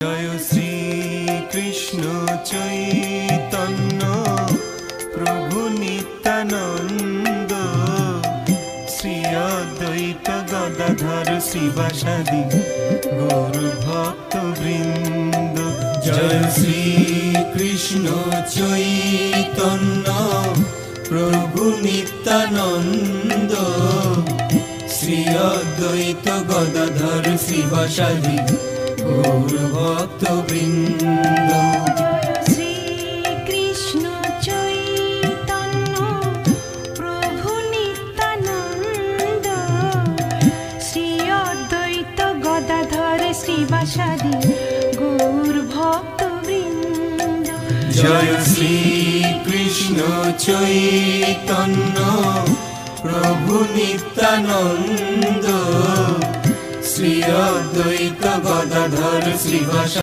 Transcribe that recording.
জয় শ্রী কৃষ্ণ চৈতন্য প্রভু নিত্যানন্দ, শ্রী অদ্বৈত গদাধর শ্রীবাসাদি গৌর ভক্ত বৃন্দ। জয় শ্রী কৃষ্ণ চৈতন্য প্রভু নিত্যানন্দ, শ্রী অদ্বৈত গদাধর শ্রীবাসাদি গৌর ভক্ত বৃন্দ। শ্রী কৃষ্ণ চৈতন্য প্রভু নিত্যানন্দ, শ্রী অদ্বৈত গদাধর শ্রীবাসাদি গৌর ভক্ত বৃন্দ। জয় শ্রী কৃষ্ণ চৈতন্য প্রভু নিত্যানন্দ, শ্রী অদ্বৈত গদাধর শ্রীবাসাদি